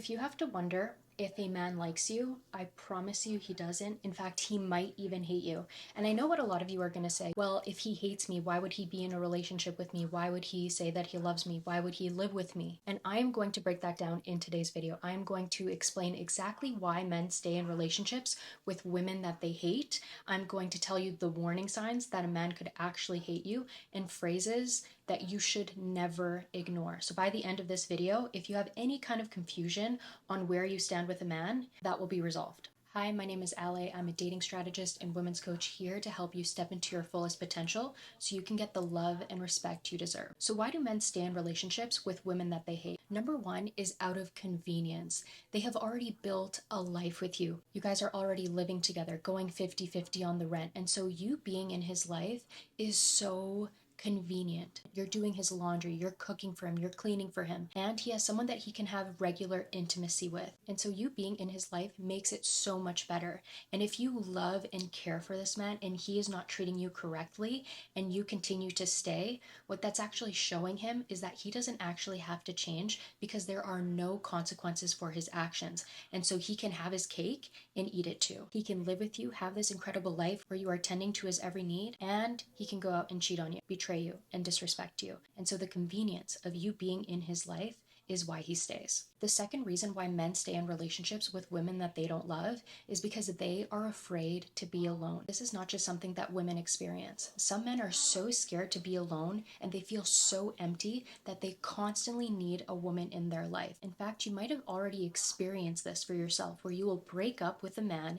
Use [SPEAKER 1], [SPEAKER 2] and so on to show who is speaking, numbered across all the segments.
[SPEAKER 1] If you have to wonder if a man likes you, I promise you he doesn't. In fact, he might even hate you. And I know what a lot of you are going to say. Well, if he hates me, why would he be in a relationship with me? Why would he say that he loves me? Why would he live with me? And I am going to break that down in today's video. I am going to explain exactly why men stay in relationships with women that they hate. I'm going to tell you the warning signs that a man could actually hate you and phrases that you should never ignore. So by the end of this video, if you have any kind of confusion on where you stand with a man, that will be resolved. Hi, my name is Ale. I'm a dating strategist and women's coach here to help you step into your fullest potential so you can get the love and respect you deserve. So why do men stay in relationships with women that they hate? Number one is out of convenience. They have already built a life with you. You guys are already living together, going 50-50 on the rent. And so you being in his life is so convenient. You're doing his laundry, you're cooking for him, you're cleaning for him, and he has someone that he can have regular intimacy with. And so you being in his life makes it so much better. And if you love and care for this man and he is not treating you correctly and you continue to stay, what that's actually showing him is that he doesn't actually have to change because there are no consequences for his actions. And so he can have his cake and eat it too. He can live with you, have this incredible life where you are tending to his every need, and he can go out and cheat on you, betray you, and disrespect you. And so the convenience of you being in his life is why he stays. The second reason why men stay in relationships with women that they don't love is because they are afraid to be alone. This is not just something that women experience. Some men are so scared to be alone and they feel so empty that they constantly need a woman in their life. In fact, you might have already experienced this for yourself, where you will break up with a man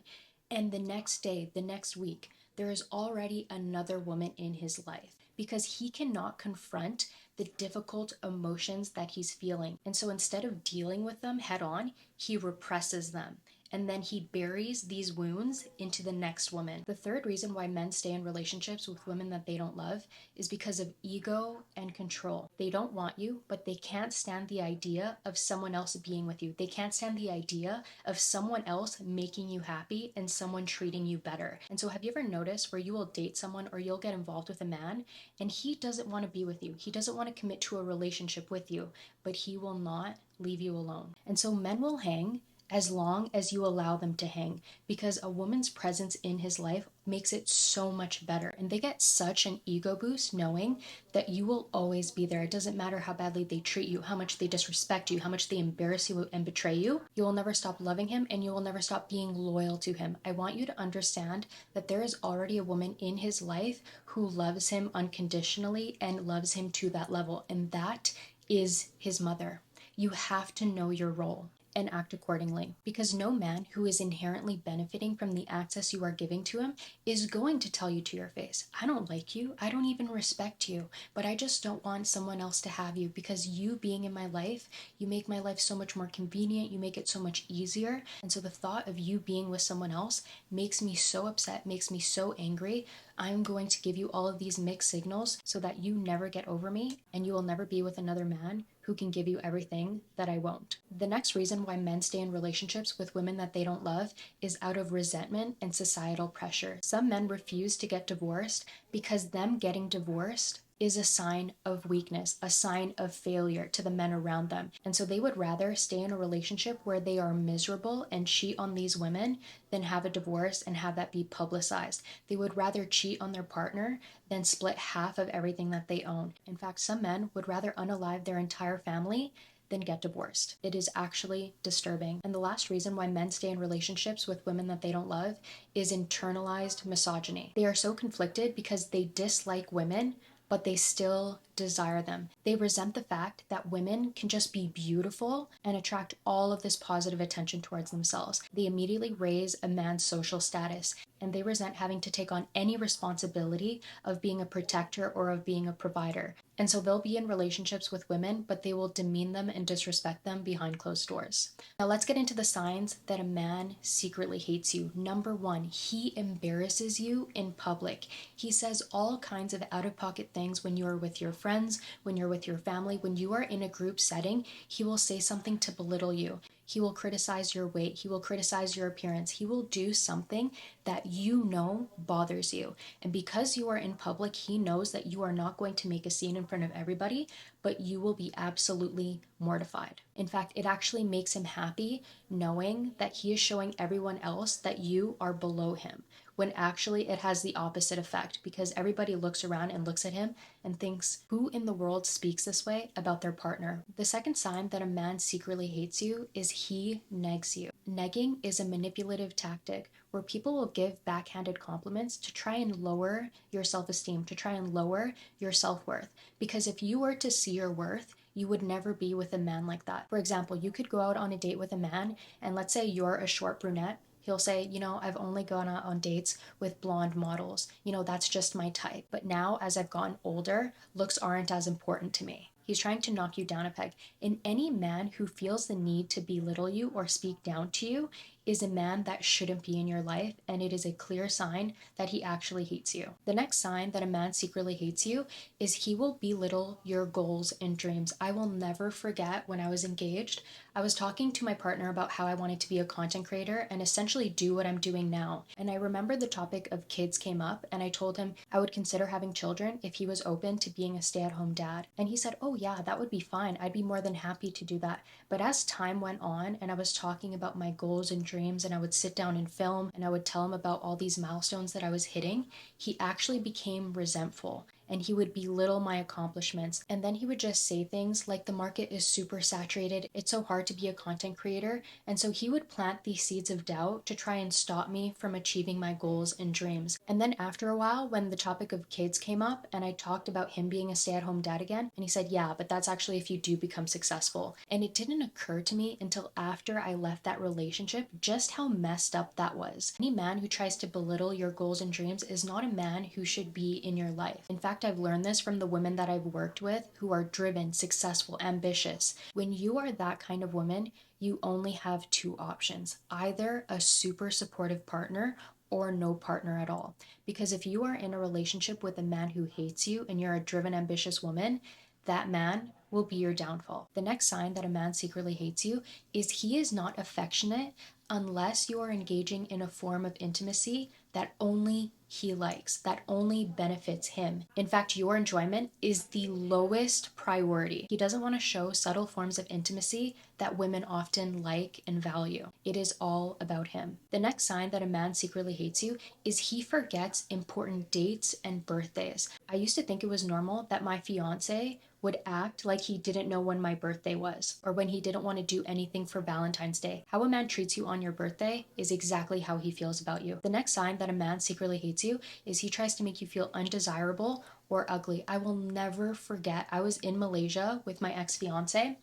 [SPEAKER 1] and the next day, the next week, there is already another woman in his life because he cannot confront the difficult emotions that he's feeling. And so instead of dealing with them head on, he represses them. And then he buries these wounds into the next woman. The third reason why men stay in relationships with women that they don't love is because of ego and control. They don't want you, but they can't stand the idea of someone else being with you. They can't stand the idea of someone else making you happy and someone treating you better. And so have you ever noticed where you will date someone or you'll get involved with a man and he doesn't want to be with you. He doesn't want to commit to a relationship with you, but he will not leave you alone. And so men will hang as long as you allow them to hang, because a woman's presence in his life makes it so much better. And they get such an ego boost knowing that you will always be there. It doesn't matter how badly they treat you, how much they disrespect you, how much they embarrass you and betray you. You will never stop loving him and you will never stop being loyal to him. I want you to understand that there is already a woman in his life who loves him unconditionally and loves him to that level. And that is his mother. You have to know your role and act accordingly, because no man who is inherently benefiting from the access you are giving to him is going to tell you to your face, I don't like you, I don't even respect you, but I just don't want someone else to have you, because you being in my life, you make my life so much more convenient, you make it so much easier. And so the thought of you being with someone else makes me so upset, makes me so angry. I'm going to give you all of these mixed signals so that you never get over me and you will never be with another man who can give you everything that I won't. The next reason why men stay in relationships with women that they don't love is out of resentment and societal pressure. Some men refuse to get divorced because them getting divorced is a sign of weakness, a sign of failure to the men around them. And so they would rather stay in a relationship where they are miserable and cheat on these women than have a divorce and have that be publicized. They would rather cheat on their partner than split half of everything that they own. In fact, some men would rather unalive their entire family than get divorced. It is actually disturbing. And the last reason why men stay in relationships with women that they don't love is internalized misogyny. They are so conflicted because they dislike women, but they still desire them. They resent the fact that women can just be beautiful and attract all of this positive attention towards themselves. They immediately raise a man's social status, and they resent having to take on any responsibility of being a protector or of being a provider. And so they'll be in relationships with women, but they will demean them and disrespect them behind closed doors. Now let's get into the signs that a man secretly hates you. Number one, he embarrasses you in public. He says all kinds of out-of-pocket things when you are with your friends, when you're with your family, when you are in a group setting. He will say something to belittle you. He will criticize your weight. He will criticize your appearance. He will do something that you know bothers you. And because you are in public, he knows that you are not going to make a scene in front of everybody, but you will be absolutely mortified. In fact, it actually makes him happy knowing that he is showing everyone else that you are below him, when actually it has the opposite effect, because everybody looks around and looks at him and thinks, who in the world speaks this way about their partner? The second sign that a man secretly hates you is he negs you. Negging is a manipulative tactic where people will give backhanded compliments to try and lower your self-esteem, to try and lower your self-worth. Because if you were to see your worth, you would never be with a man like that. For example, you could go out on a date with a man, and let's say you're a short brunette. He'll say, I've only gone out on dates with blonde models. That's just my type. But now, as I've gotten older, looks aren't as important to me. He's trying to knock you down a peg. And any man who feels the need to belittle you or speak down to you is a man that shouldn't be in your life, and it is a clear sign that he actually hates you. The next sign that a man secretly hates you is he will belittle your goals and dreams. I will never forget when I was engaged, I was talking to my partner about how I wanted to be a content creator and essentially do what I'm doing now. And I remember the topic of kids came up, and I told him I would consider having children if he was open to being a stay-at-home dad. And he said, oh yeah, that would be fine. I'd be more than happy to do that. But as time went on and I was talking about my goals and dreams, and I would sit down and film, and I would tell him about all these milestones that I was hitting, he actually became resentful, and he would belittle my accomplishments. And then he would just say things like, the market is super saturated, it's so hard to be a content creator. And so he would plant these seeds of doubt to try and stop me from achieving my goals and dreams. And then after a while, when the topic of kids came up and I talked about him being a stay-at-home dad again, and he said, yeah, but that's actually if you do become successful. And it didn't occur to me until after I left that relationship just how messed up that was. Any man who tries to belittle your goals and dreams is not a man who should be in your life. In fact, I've learned this from the women that I've worked with who are driven, successful, ambitious. When you are that kind of woman, you only have two options: either a super supportive partner or no partner at all. Because if you are in a relationship with a man who hates you and you're a driven, ambitious woman, that man will be your downfall. The next sign that a man secretly hates you is he is not affectionate unless you are engaging in a form of intimacy that only he likes, that only benefits him. In fact, your enjoyment is the lowest priority. He doesn't want to show subtle forms of intimacy that women often like and value. It is all about him. The next sign that a man secretly hates you is he forgets important dates and birthdays. I used to think it was normal that my fiance would act like he didn't know when my birthday was, or when he didn't want to do anything for Valentine's Day. How a man treats you on your birthday is exactly how he feels about you. The next sign that a man secretly hates you is he tries to make you feel undesirable or ugly. I will never forget, I was in Malaysia with my ex-fiance,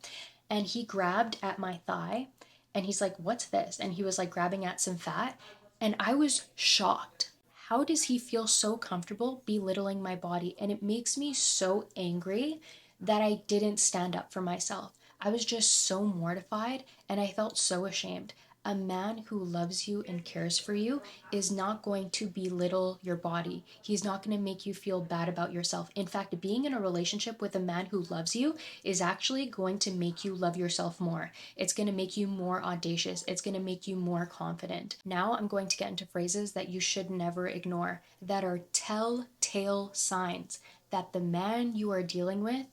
[SPEAKER 1] and he grabbed at my thigh, and he's like, what's this? And he was like grabbing at some fat, and I was shocked. How does he feel so comfortable belittling my body? And it makes me so angry that I didn't stand up for myself. I was just so mortified, and I felt so ashamed. A man who loves you and cares for you is not going to belittle your body. He's not going to make you feel bad about yourself. In fact, being in a relationship with a man who loves you is actually going to make you love yourself more. It's going to make you more audacious. It's going to make you more confident. Now I'm going to get into phrases that you should never ignore, that are telltale signs that the man you are dealing with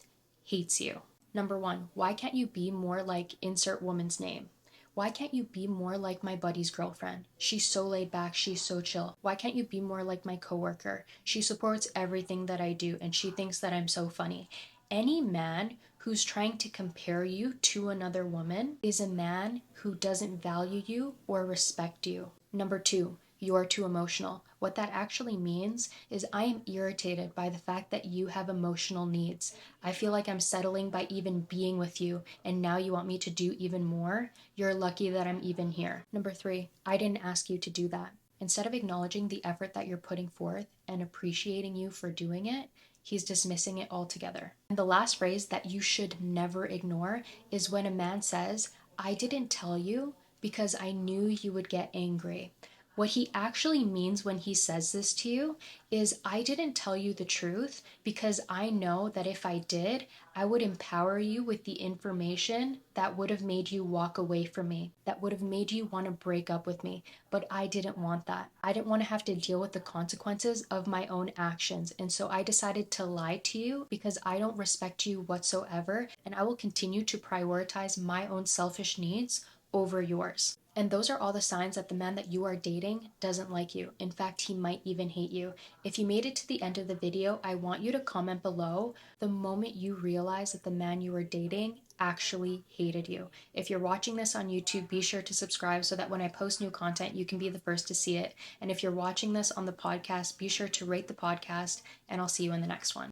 [SPEAKER 1] hates you. Number one, why can't you be more like insert woman's name? Why can't you be more like my buddy's girlfriend? She's so laid back, she's so chill. Why can't you be more like my coworker? She supports everything that I do, and she thinks that I'm so funny. Any man who's trying to compare you to another woman is a man who doesn't value you or respect you. Number two, you're too emotional. What that actually means is I am irritated by the fact that you have emotional needs. I feel like I'm settling by even being with you, and now you want me to do even more? You're lucky that I'm even here. Number three, I didn't ask you to do that. Instead of acknowledging the effort that you're putting forth and appreciating you for doing it, he's dismissing it altogether. And the last phrase that you should never ignore is when a man says, I didn't tell you because I knew you would get angry. What he actually means when he says this to you is, I didn't tell you the truth because I know that if I did, I would empower you with the information that would have made you walk away from me, that would have made you want to break up with me. But I didn't want that. I didn't want to have to deal with the consequences of my own actions. And so I decided to lie to you because I don't respect you whatsoever. And I will continue to prioritize my own selfish needs over yours. And those are all the signs that the man that you are dating doesn't like you. In fact, he might even hate you. If you made it to the end of the video, I want you to comment below the moment you realize that the man you are dating actually hated you. If you're watching this on YouTube, be sure to subscribe so that when I post new content, you can be the first to see it. And if you're watching this on the podcast, be sure to rate the podcast, and I'll see you in the next one.